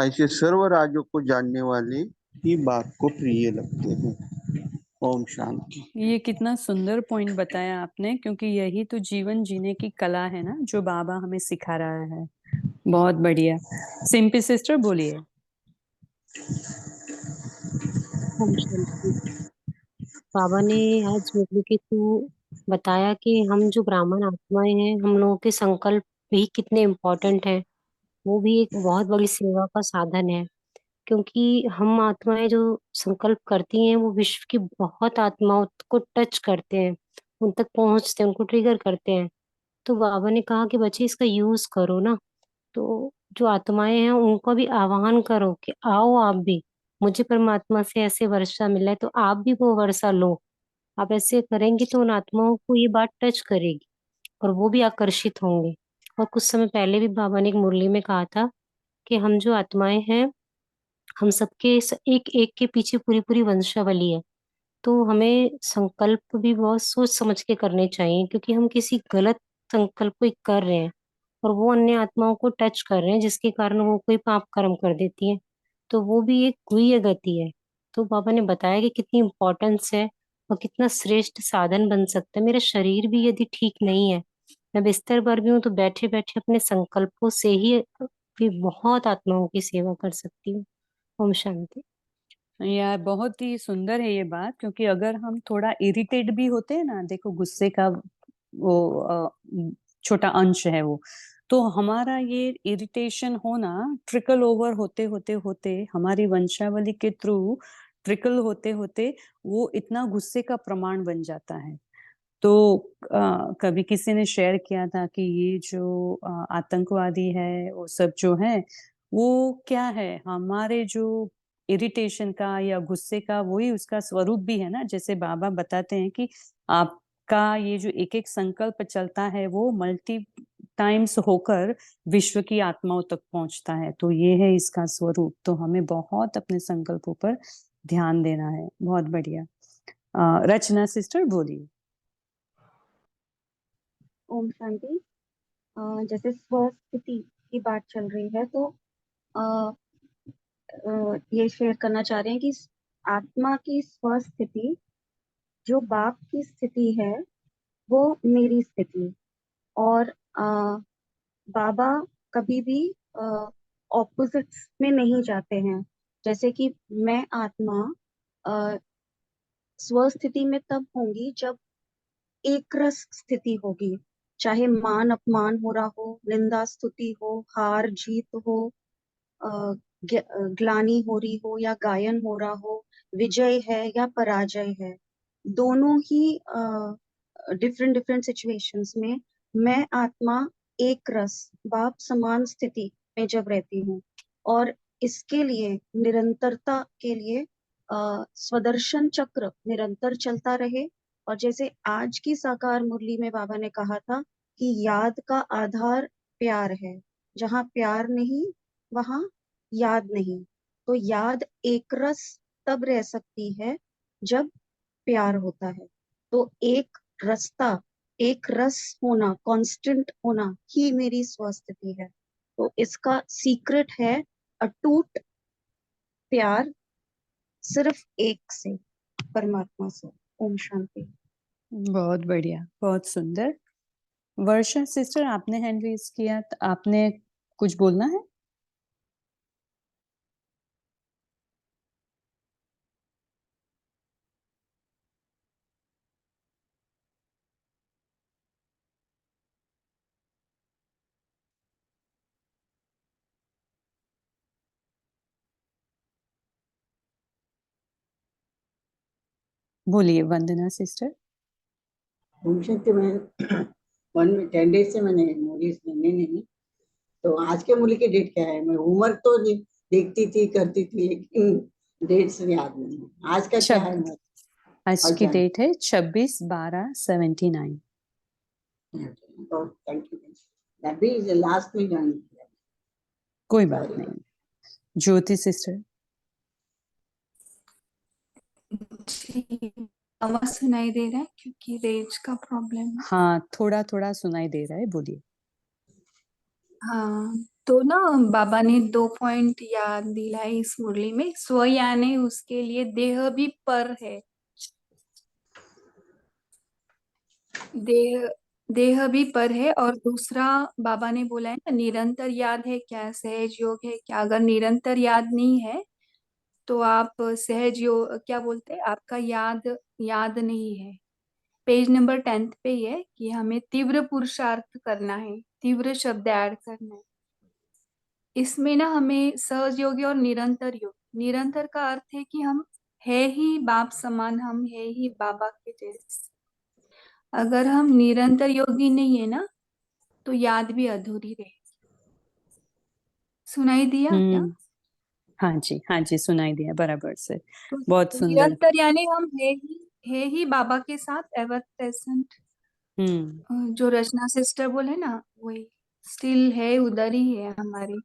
ऐसे सर्व राजों को जानने वाले ही बाप को प्रिय लगते हैं। ओम शांति। ये कितना सुंदर पॉइंट बताया आपने, क्योंकि यही तो जीवन जीने की कला है ना, जो बाबा हमें सिखा रहा है। बहुत बढ़िया। सिंपी सिस्टर बोलिए। ओम शांति। बाबा ने आज मुरली के थ्रू बताया कि हम जो ब्राह्मण आत्माएं हैं, हम लोगों के संकल्प भी कितने इम्पोर्टेंट हैं। वो भी एक बहुत बड़ी सेवा का साधन है, क्योंकि हम आत्माएं जो संकल्प करती हैं वो विश्व की बहुत आत्माओं को टच करते हैं, उन तक पहुंचते हैं, उनको ट्रिगर करते हैं। तो बाबा ने कहा कि बच्चे इसका यूज करो ना। तो जो आत्माएं हैं उनको भी आह्वान करो कि आओ आप भी, मुझे परमात्मा से ऐसे वर्षा मिला है तो आप भी वो वर्षा लो। आप ऐसे करेंगे तो उन आत्माओं को ये बात टच करेगी और वो भी आकर्षित होंगे। और कुछ समय पहले भी बाबा ने एक मुरली में कहा था कि हम जो आत्माएं हैं, हम सबके एक एक के पीछे पूरी पूरी वंशावली है। तो हमें संकल्प भी बहुत सोच समझ के करने चाहिए, क्योंकि हम किसी गलत संकल्प को कर रहे हैं और वो अन्य आत्माओं को टच कर रहे हैं, जिसके कारण वो कोई पाप कर्म कर देती है। तो वो भी एक गुह्य गति है। तो बाबा ने बताया कि कितनी इम्पोर्टेंस है और कितना श्रेष्ठ साधन बन सकता है। मेरा शरीर भी यदि ठीक नहीं है, मैं बिस्तर पर भी हूँ, तो बैठे बैठे अपने संकल्पों से ही भी बहुत आत्माओं की सेवा कर सकती हूँ। ओम शांति। यार बहुत ही सुंदर है ये बात, क्योंकि अगर हम थोड़ा इरिटेट भी होते हैं ना, देखो गुस्से का वो छोटा अंश है वो, तो हमारा ये इरिटेशन होना ट्रिकल ओवर होते होते होते हमारी वंशावली के थ्रू ट्रिकल होते होते वो इतना गुस्से का प्रमाण बन जाता है। तो कभी किसी ने शेयर किया था कि ये जो आतंकवादी है वो सब जो है, वो क्या है, हमारे जो इरिटेशन का या गुस्से का वही उसका स्वरूप भी है ना। जैसे बाबा बताते हैं कि आपका ये जो एक एक संकल्प चलता है वो मल्टी टाइम्स होकर विश्व की आत्माओं तक पहुंचता है। तो ये है इसका स्वरूप। तो हमें बहुत अपने संकल्पों पर ध्यान देना है। बहुत बढ़िया। रचना सिस्टर बोलिए। ओम शांति। जैसे स्वस्थिति की बात चल रही है, तो अ, ये शेयर करना चाह रहे हैं कि आत्मा की स्वस्थिति जो बाप की स्थिति है वो मेरी स्थिति। और बाबा कभी भी ऑपोजिट्स में नहीं जाते हैं। जैसे कि मैं आत्मा स्वस्थिति में तब होंगी जब एक रस स्थिति होगी, चाहे मान अपमान हो रहा हो, निंदा स्तुति हो, हार जीत हो, ग्लानि हो रही हो या गायन हो रहा हो, विजय है या पराजय है, दोनों ही डिफरेंट डिफरेंट सिचुएशंस में मैं आत्मा एक रस बाप समान स्थिति में जब रहती हूँ। और इसके लिए निरंतरता के लिए स्वदर्शन चक्र निरंतर चलता रहे। और जैसे आज की साकार मुरली में बाबा ने कहा था कि याद का आधार प्यार है, जहाँ प्यार नहीं वहां याद नहीं। तो याद एक रस तब रह सकती है जब प्यार होता है। तो एक रास्ता, एक रस होना, कांस्टेंट होना ही मेरी स्वस्थिति है। तो इसका सीक्रेट है अटूट प्यार, सिर्फ एक से, परमात्मा से। ओम शांति। बहुत बढ़िया, बहुत सुंदर। वर्षा सिस्टर, आपने हैंड रेज किया, तो आपने कुछ बोलना है? बोलिए वंदना सिस्टर। भविष्य में 10 डेज से मैंने मूवीज सुनी नहीं। तो आज के मूवी की डेट क्या है? मैं उम्र तो देखती थी करती थी, लेकिन डेट्स याद नहीं। आज का क्या है? आज की डेट है 26/12/79। Thank you. अभी लास्ट में ज्वाइन किया। कोई बात नहीं। ज्योति सिस्टर। जी, आवाज सुनाई दे रहा है? क्योंकि रेंज का प्रॉब्लम है। हाँ, थोड़ा थोड़ा सुनाई दे रहा है, बोलिए। हाँ, तो ना बाबा ने 2 पॉइंट याद दिलाए इस मुरली में। स्व यानी उसके लिए देह भी पर है। देह देह भी पर है। और दूसरा बाबा ने बोला है ना, निरंतर याद है क्या, सहज योग है क्या। अगर निरंतर याद नहीं है तो आप सहज योग क्या बोलते हैं, आपका याद याद नहीं है। पेज नंबर 10 पे ही है कि हमें तीव्र पुरुषार्थ करना है, तीव्र शब्द ऐड करना है इसमें ना। हमें सहज योगी और निरंतर योग, निरंतर का अर्थ है कि हम है ही बाप समान, हम है ही बाबा के जैसे। अगर हम निरंतर योगी नहीं है ना तो याद भी अधूरी रहे। सुनाई दिया क्या? हाँ जी, सुनाई दिया बराबर से। तो बहुत सुंदर। निरंतर यानी हम है ही बाबा के साथ एवर प्रेजेंट। जो रचना सिस्टर बोले ना, वही स्टिल है, उधर ही है हमारी।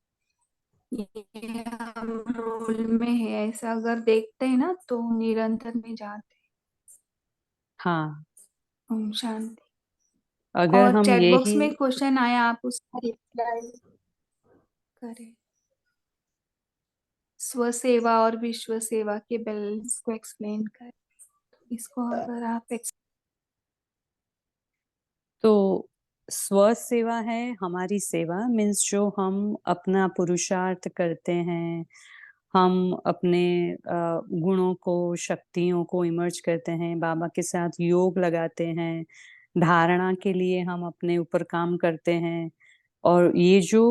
ये हम रोल में है ऐसा अगर देखते हैं ना तो निरंतर में जाते हाँ, हैं। ओम शांति। अगर और हम चैट बॉक्स यही में क्वेश्चन आया, आप उसका रिप्लाई करें। स्व सेवा और विश्व सेवा के बैलेंस को एक्सप्लेन करें। इसको अगर आप तो स्व सेवा है हमारी सेवा, मीन्स जो हम अपना पुरुषार्थ करते हैं, हम अपने गुणों को, शक्तियों को इमर्ज करते हैं, बाबा के साथ योग लगाते हैं, धारणा के लिए हम अपने ऊपर काम करते हैं। और ये जो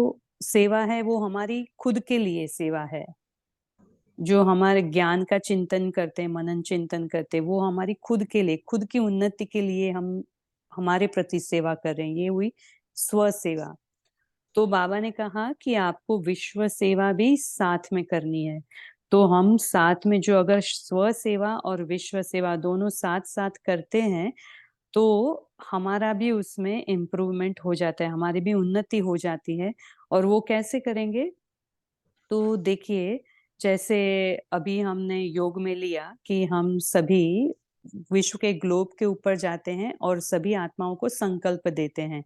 सेवा है वो हमारी खुद के लिए सेवा है। जो हमारे ज्ञान का चिंतन करते हैं, मनन चिंतन करते हैं, वो हमारी खुद के लिए, खुद की उन्नति के लिए हम हमारे प्रति सेवा कर रहे हैं। ये हुई स्व सेवा। तो बाबा ने कहा कि आपको विश्व सेवा भी साथ में करनी है। तो हम साथ में जो अगर स्व सेवा और विश्व सेवा दोनों साथ साथ करते हैं तो हमारा भी उसमें इम्प्रूवमेंट हो जाता है, हमारी भी उन्नति हो जाती है। और वो कैसे करेंगे? तो देखिए, जैसे अभी हमने योग में लिया कि हम सभी विश्व के ग्लोब के ऊपर जाते हैं और सभी आत्माओं को संकल्प देते हैं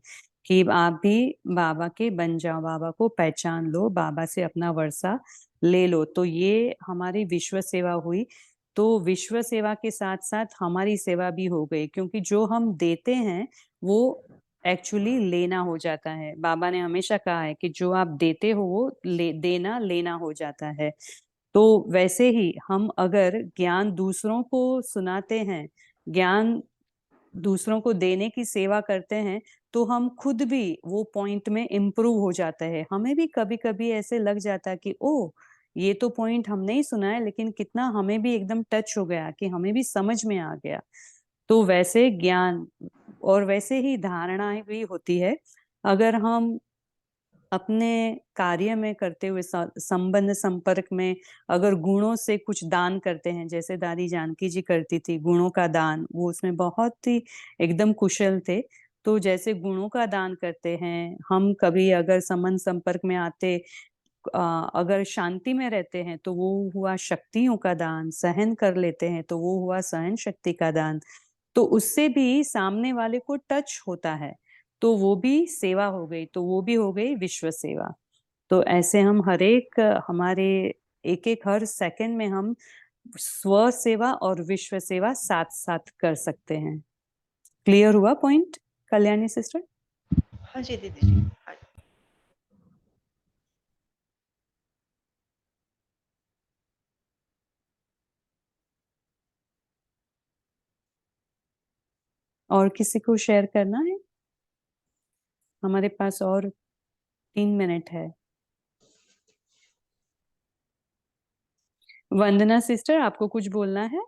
कि आप भी बाबा के बन जाओ, बाबा को पहचान लो, बाबा से अपना वर्षा ले लो। तो ये हमारी विश्व सेवा हुई। तो विश्व सेवा के साथ साथ हमारी सेवा भी हो गई, क्योंकि जो हम देते हैं वो एक्चुअली लेना हो जाता है। बाबा ने हमेशा कहा है कि जो आप देते हो वो देना लेना हो जाता है। तो वैसे ही हम अगर ज्ञान दूसरों को सुनाते हैं, ज्ञान दूसरों को देने की सेवा करते हैं, तो हम खुद भी वो पॉइंट में इम्प्रूव हो जाता है। हमें भी कभी-कभी ऐसे लग जाता है कि ओह! ये तो पॉइंट हमने ही सुना है, लेकिन कितना हमें भी एकदम टच हो गया कि हमें भी समझ में आ गया। तो वैसे ज्ञान और वैसे ही धारणाएँ भी होती है। अगर हम अपने कार्य में करते हुए संबंध संपर्क में अगर गुणों से कुछ दान करते हैं, जैसे दादी जानकी जी करती थी गुणों का दान, वो उसमें बहुत ही एकदम कुशल थे। तो जैसे गुणों का दान करते हैं, हम कभी अगर संबंध संपर्क में आते, अगर शांति में रहते हैं तो वो हुआ शक्तियों का दान, सहन कर लेते हैं तो वो हुआ सहन शक्ति का दान। तो उससे भी सामने वाले को टच होता है, तो वो भी सेवा हो गई, तो वो भी हो गई विश्व सेवा। तो ऐसे हम हर एक हमारे एक-एक हर सेकंड में हम स्व सेवा और विश्व सेवा साथ-साथ कर सकते हैं। क्लियर हुआ पॉइंट कल्याणी सिस्टर? हाँ जी दीदी जी। हाँ जी। और किसी को शेयर करना है? हमारे पास और 3 मिनट है। वंदना सिस्टर, आपको कुछ बोलना है?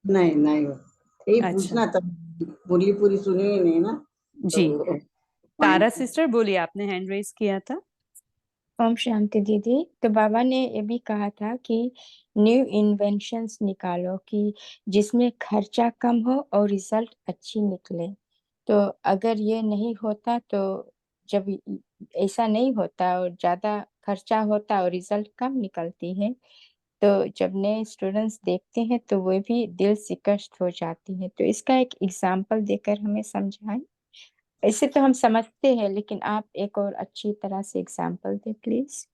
नहीं नहीं, यही अच्छा, पूछना था, मुरली पूरी सुनी ही नहीं ना, जी। तो तारा पॉइंट। सिस्टर बोलिए, आपने हैंड रेज किया था। ओम शांति दीदी। तो बाबा ने ये भी कहा था कि न्यू इन्वेंशंस निकालो कि जिसमें खर्चा कम हो और रिजल्ट अच्छी निकले। तो अगर ये नहीं होता तो जब ऐसा नहीं होता और ज्यादा खर्चा होता और रिजल्ट कम निकलती है, तो जब नए स्टूडेंट्स देखते हैं तो वे भी दिल शिकस्त हो जाती है। तो इसका एक एग्जाम्पल देकर हमें समझाएं। ऐसे तो हम समझते हैं, लेकिन आप एक और अच्छी तरह से एग्जाम्पल दे प्लीज।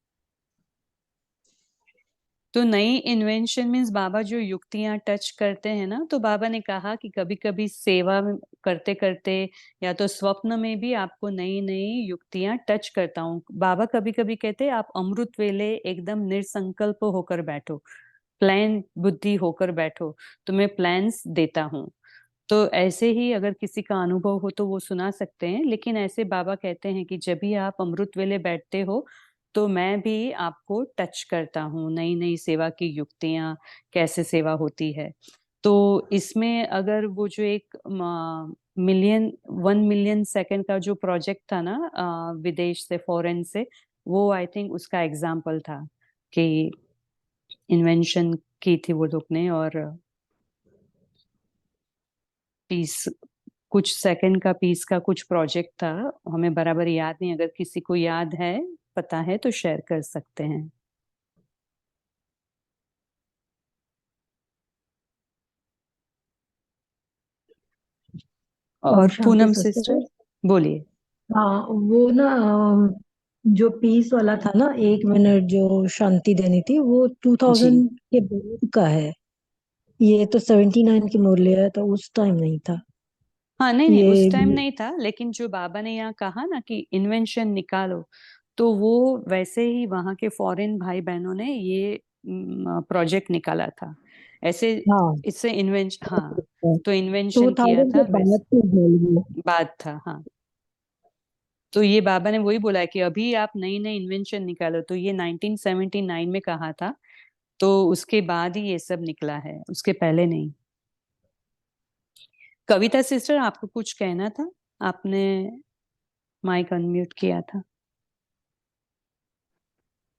तो नई इन्वेंशन मीन्स बाबा जो युक्तियां टच करते हैं ना, तो बाबा ने कहा कि कभी कभी सेवा करते करते या तो स्वप्न में भी आपको नई नई युक्तियां टच करता हूँ। बाबा कभी कभी कहते हैं आप अमृत वेले एकदम निसंकल्प होकर बैठो, प्लान बुद्धि होकर बैठो, तो मैं प्लान्स देता हूँ। तो ऐसे ही अगर किसी का अनुभव हो तो वो सुना सकते हैं, लेकिन ऐसे बाबा कहते हैं कि जब भी आप अमृत वेले बैठते हो तो मैं भी आपको टच करता हूँ, नई नई सेवा की युक्तियां, कैसे सेवा होती है। तो इसमें अगर वो जो एक 1 मिलियन सेकंड का जो प्रोजेक्ट था ना, विदेश से, फॉरेन से, वो आई थिंक उसका एग्जाम्पल था कि इन्वेंशन की थी वो लोग ने, और पीस, कुछ सेकंड का पीस का कुछ प्रोजेक्ट था, हमें बराबर याद नहीं, अगर किसी को याद है, पता है तो शेयर कर सकते हैं। ओम और शांति पूनम सिस्टर। सिस्टर बोलिए। हाँ वो ना जो पीस वाला था ना, 1 मिनट जो शांति देनी थी, वो जी 2000 के बाद का है। ये तो 79 की मूल्य है, तो उस टाइम नहीं था हाँ, नहीं नहीं, उस ये। टाइम नहीं था, लेकिन जो बाबा ने यहाँ कहा ना कि इन्वेंशन निकालो, तो वो वैसे ही वहां के फॉरेन भाई बहनों ने ये प्रोजेक्ट निकाला था ऐसे। हाँ इससे इन्वेंशन, हाँ, तो इन्वेंशन किया 2000 था के वैसे, बाद की है ये। बात था, हाँ। तो ये बाबा ने वही बोला है कि अभी आप नई नई इन्वेंशन निकालो, तो ये 1979 में कहा था, तो उसके बाद ही ये सब निकला है, उसके पहले नहीं। कविता सिस्टर, आपको कुछ कहना था, आपने माइक अनम्यूट किया था।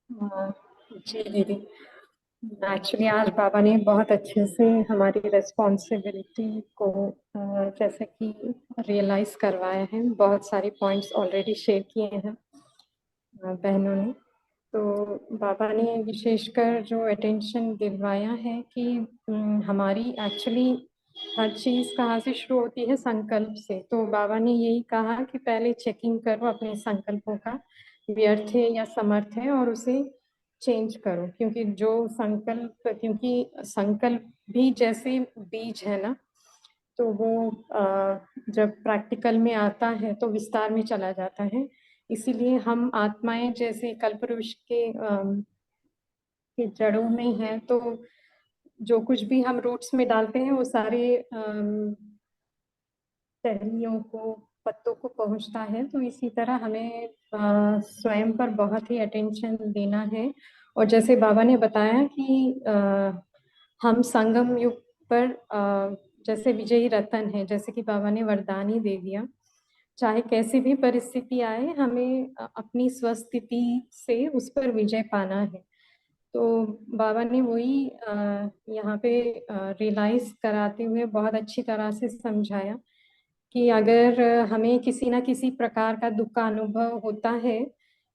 हाँ, जी दीदी। एक्चुअली आज बाबा ने बहुत अच्छे से हमारी रिस्पॉन्सिबिलिटी को जैसे कि रियलाइज करवाया है। बहुत सारे पॉइंट्स ऑलरेडी शेयर किए हैं बहनों ने। तो बाबा ने विशेषकर जो अटेंशन दिलवाया है कि हमारी एक्चुअली हर चीज़ कहाँ से शुरू होती है, संकल्प से। तो बाबा ने यही कहा कि पहले चेकिंग करो अपने संकल्पों का, व्यर्थ है या समर्थ है, और उसे चेंज करो। क्योंकि संकल्प भी जैसे बीज है ना, तो वो जब प्रैक्टिकल में आता है तो विस्तार में चला जाता है। इसीलिए हम आत्माएं जैसे कल्पवृक्ष के जड़ों में हैं, तो जो कुछ भी हम रूट्स में डालते हैं वो सारे टहनियों को, पत्तों को पहुंचता है। तो इसी तरह हमें स्वयं पर बहुत ही अटेंशन देना है। और जैसे बाबा ने बताया कि हम संगम युग पर जैसे विजयी रतन है, जैसे कि बाबा ने वरदान ही दे दिया, चाहे कैसी भी परिस्थिति आए, हमें अपनी स्वस्थिति से उस पर विजय पाना है। तो बाबा ने वही यहाँ पे रियलाइज कराते हुए बहुत अच्छी तरह से समझाया कि अगर हमें किसी ना किसी प्रकार का दुख का अनुभव होता है,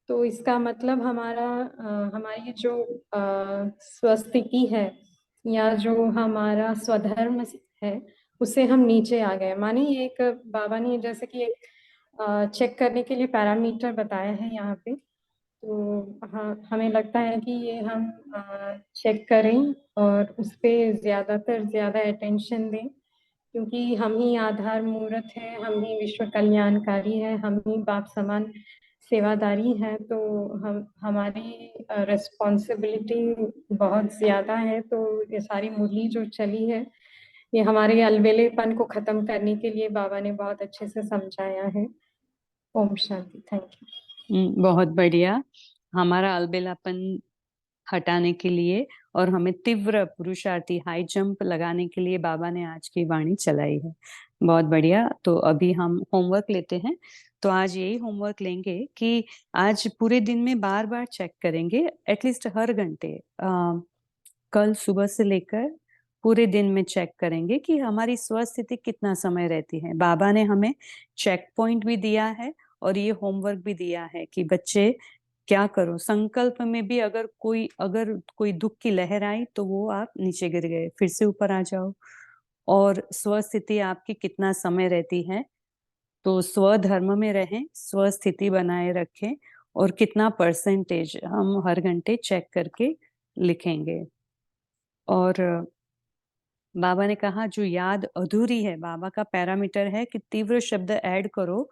तो इसका मतलब हमारी जो स्वस्थिति है या जो हमारा स्वधर्म है, उससे हम नीचे आ गए। माने एक बाबा ने जैसे कि एक चेक करने के लिए पैरामीटर बताया है यहाँ पे। तो हाँ, हमें लगता है कि ये हम चेक करें और उस पर ज़्यादा अटेंशन दें, क्योंकि हम ही आधार मूर्त है, हम ही विश्व कल्याणकारी है, हम ही बाप समान सेवादारी है। तो हमारी रिस्पॉन्सिबिलिटी बहुत ज़्यादा है। तो ये सारी मुरली जो चली है, ये हमारे अलबेलेपन को ख़त्म करने के लिए बाबा ने बहुत अच्छे से समझाया है। ओम शांति। Thank you. बहुत बढ़िया, हमारा अलबेलापन हटाने के लिए और हमें तीव्र पुरुषार्थी हाई जंप लगाने के लिए बाबा ने आज की वाणी चलाई है। बहुत बढ़िया। तो अभी हम होमवर्क लेते हैं। तो आज यही होमवर्क लेंगे कि आज पूरे दिन में बार बार चेक करेंगे, एटलीस्ट हर घंटे, कल सुबह से लेकर पूरे दिन में चेक करेंगे कि हमारी स्वस्थिति कितना समय रहती है। बाबा ने हमें चेक पॉइंट भी दिया है और ये होमवर्क भी दिया है कि बच्चे क्या करो, संकल्प में भी अगर कोई दुख की लहर आई तो वो आप नीचे गिर गए, फिर से ऊपर आ जाओ। और स्वस्थिति आपकी कितना समय रहती है, तो स्वधर्म में रहें, स्वस्थिति बनाए रखें और कितना परसेंटेज हम हर घंटे चेक करके लिखेंगे। और बाबा ने कहा जो याद अधूरी है, बाबा का पैरामीटर है कि तीव्र शब्द ऐड करो।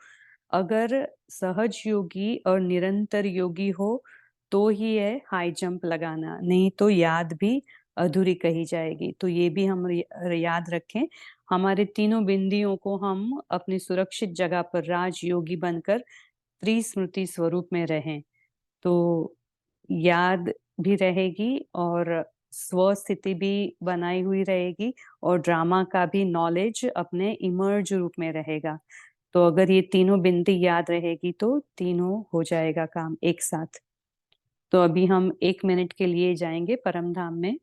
अगर सहज योगी और निरंतर योगी हो तो ही है हाई जंप लगाना, नहीं तो याद भी अधूरी कही जाएगी। तो ये भी हम याद रखें। हमारे तीनों बिंदियों को हम अपनी सुरक्षित जगह पर राजयोगी बनकर त्रिस्मृति स्वरूप में रहें, तो याद भी रहेगी और स्वस्थिति भी बनाई हुई रहेगी और ड्रामा का भी नॉलेज अपने इमर्ज रूप में रहेगा। तो अगर ये तीनों बिंदी याद रहेगी तो तीनों हो जाएगा काम एक साथ। तो अभी हम 1 मिनट के लिए जाएंगे परम धाम में,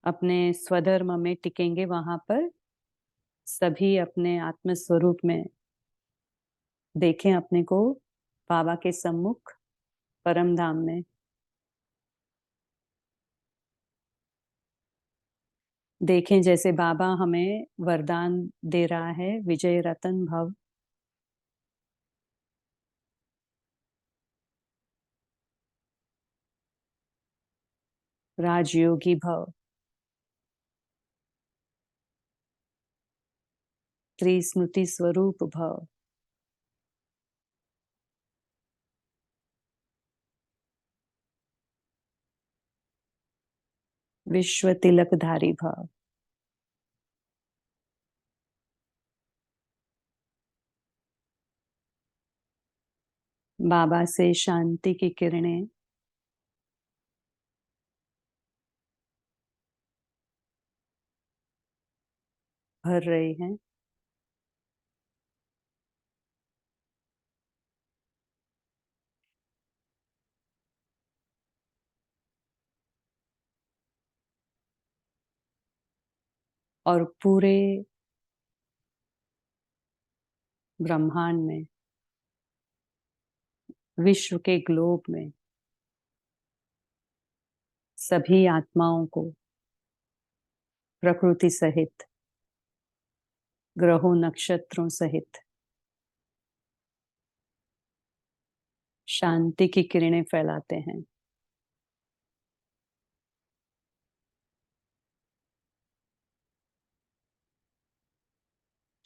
अपने स्वधर्म में टिकेंगे। वहां पर सभी अपने आत्म स्वरूप में देखें अपने को, बाबा के सम्मुख परम धाम में। देखें जैसे बाबा हमें वरदान दे रहा है, विजय रतन भव। राजयोगी भव, त्रिस्मृति स्वरूप भव। विश्व तिलकधारी भव। बाबा से शांति की किरणें भर रही हैं। और पूरे ब्रह्मांड में, विश्व के ग्लोब में सभी आत्माओं को प्रकृति सहित, ग्रहों नक्षत्रों सहित शांति की किरणें फैलाते हैं।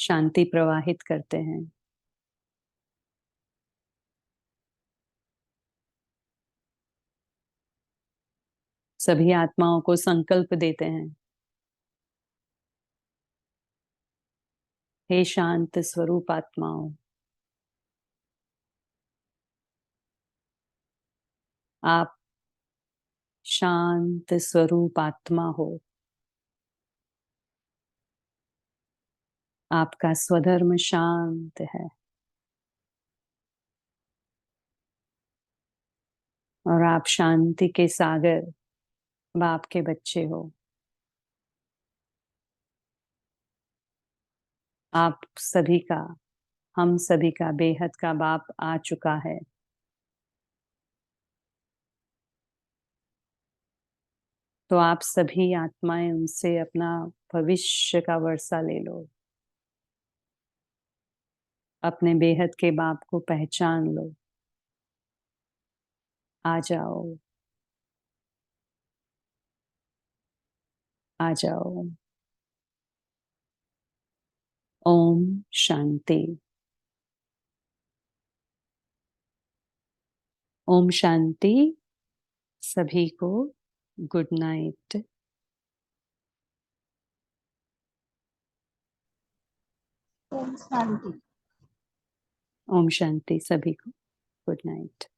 शांति प्रवाहित करते हैं। सभी आत्माओं को संकल्प देते हैं, हे शांत स्वरूप आत्माओं, आप शांत स्वरूप आत्मा हो। आपका स्वधर्म शांत है और आप शांति के सागर बाप के बच्चे हो। आप सभी का, हम सभी का बेहद का बाप आ चुका है। तो आप सभी आत्माएं उनसे अपना भविष्य का वर्षा ले लो। अपने बेहद के बाप को पहचान लो। आ जाओ, आ जाओ। ओम शांति। ओम शांति। सभी को गुड नाइट। ओम शांति। ओम शांति सभी को गुड नाइट।